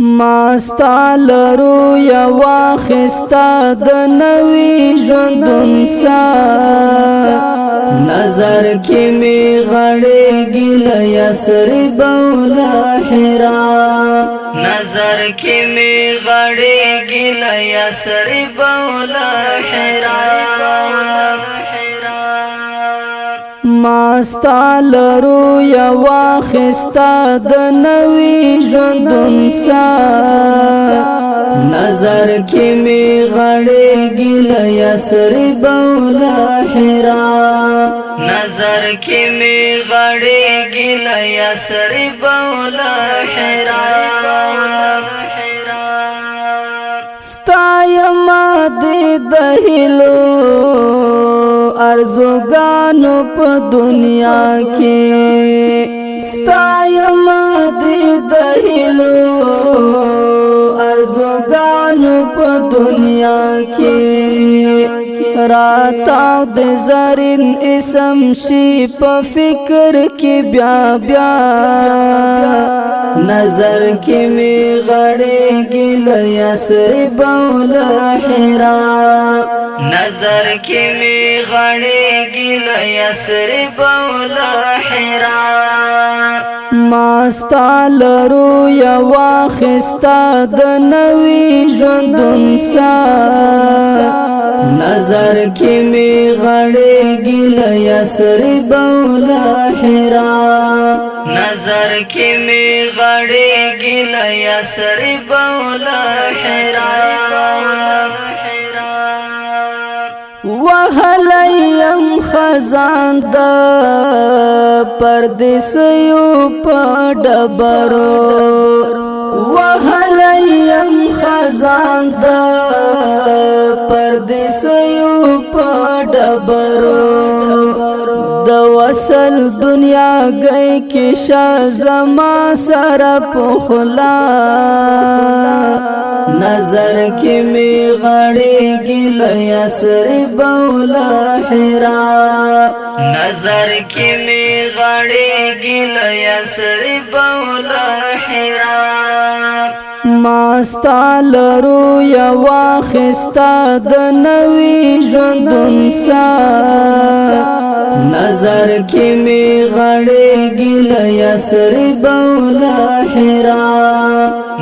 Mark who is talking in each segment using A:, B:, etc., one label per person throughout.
A: ماستا لرو یوا خستا د نوی ژوندون سا نظر کی می غړېږي له یثرب ولحرا نظر کی می غړېږي له یثرب ولحرا ماستا لرو یوا خستا د نوی ژوندون سا نظر کی می غړېږي له یثرب ولحرا نظر کی می غړېږي له یثرب ولحرا ستایما دې دهلو ارزوګانو په دنیا کې ستایما دې دهلو ارزوګانو په دنیا کې راتاو د زرین اسم شي په فکر کې بیا بیا نظر کې می غړېږي له یثرب ولحرا نظر کې می غړېږي له یثرب ولحرا ماستا لرو یوا خستا د نوی ژوندون سا نظر کی می غړېږي له یثرب ولحرا نظر کی می غړېږي له یثرب ولحرا وهلیم خزان د پردیسیو په ډبرو وهلیم خزان د پردیسیو په ډبرو د وصل دنیا گئی کې شازما سره پخلا نظر کی می غړېږي له یثرب ولحرا نظر کی می غړېږي له یثرب ولحرا ماستا لرو یوا خستا د نوی ژوندون سا نظر کی می غړېږي له یثرب ولحرا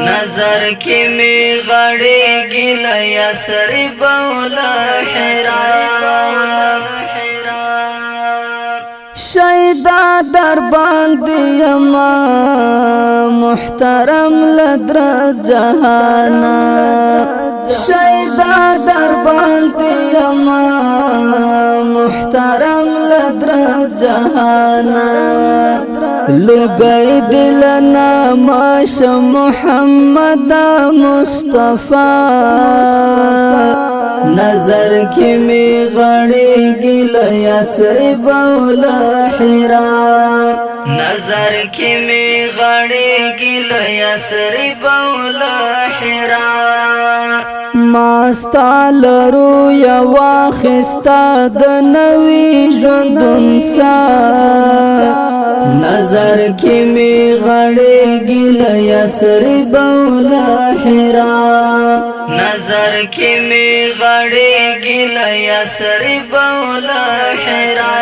A: نظر کی می غړېږي له یثرب ولحرا شیدا در باندې یما محترم لدرس جهانا شیدا در باندې یما محترم لدرس جهانا لګي دلنا ماش محمد مصطفی نظر کی می غړېږي له یثرب ولحرا نظر کی می غړېږي له یثرب ولحرا ماستا لرو یوا خستا د نوی ژوندون سا نظر کی می غړېږي له یثرب ولحرا نظر کی می غړېږي له یثرب ولحرا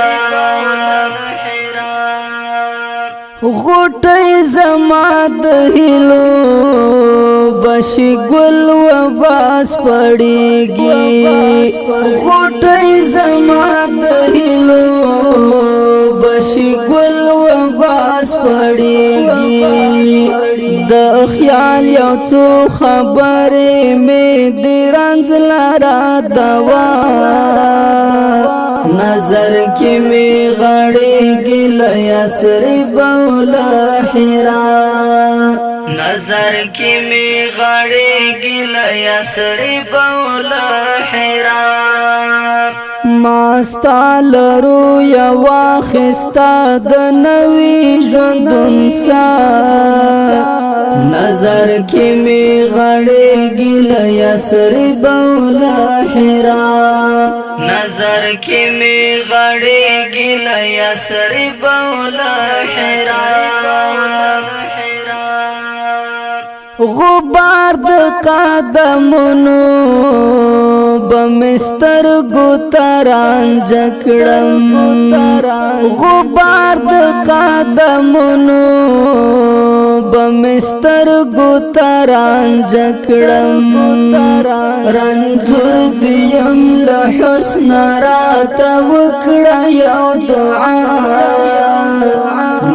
A: غټي زما د هلو بشي ګل و باس پړيږي غټي زما د هلو بشي ګل و باس پړيږي د خیال یو څو خبرې می د رنځ لارا دوا نظر کی می غړېږي له یثرب ولحرا نظر کی می غړېږي له یثرب ولحرا ماستا لرو یوا خستا د نوی ژوندون سا نظر کی می غړېږي له یثرب ولحرا نظر کی می غړېږي له یثرب ولحرا غبار د قدمونو بمستر ګوتران جکړم غبار د قدمونو بمستر ګوتران جکړم رنځور دیم له حسن رات وکړه یو دعا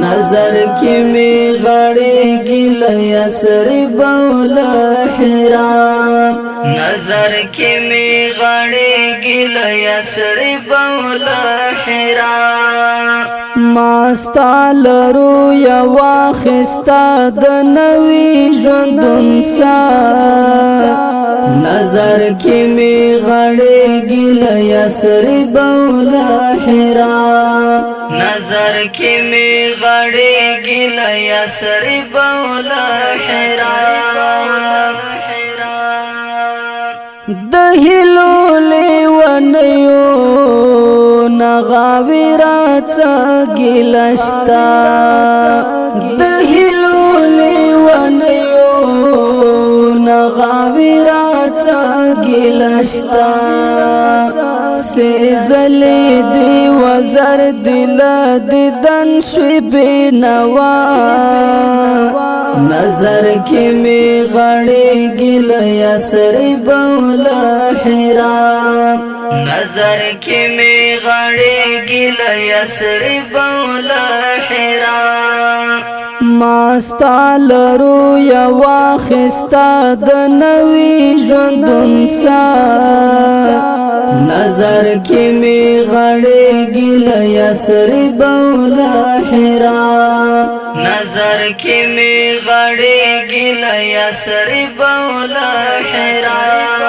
A: نظر کی می غړې ګل یسرب الحرام نظر کی می غړې ګل یسرب الحرام ماستال رو یا واخستا د نوی ژوندون سا نظر کی می غړې ګل یسرب الحرام نظر کی می غړې ګل یسرب الحرام د هلو لیونیو نغاویرات ګلشتا د هلو لیونیو نغاویرات ګلشتا سیزلی دی وزر دل دیدن شوی بینوا نظر کی می غړې ګل یسرب الحرام نظر کی می غړې ګل یسرب الحرام ماستال رو یا واخستا د نوی ژوندون سا نظر کی می غړې ګل یسرب الحرام نظر کی می غړې ګل یسرب الحرام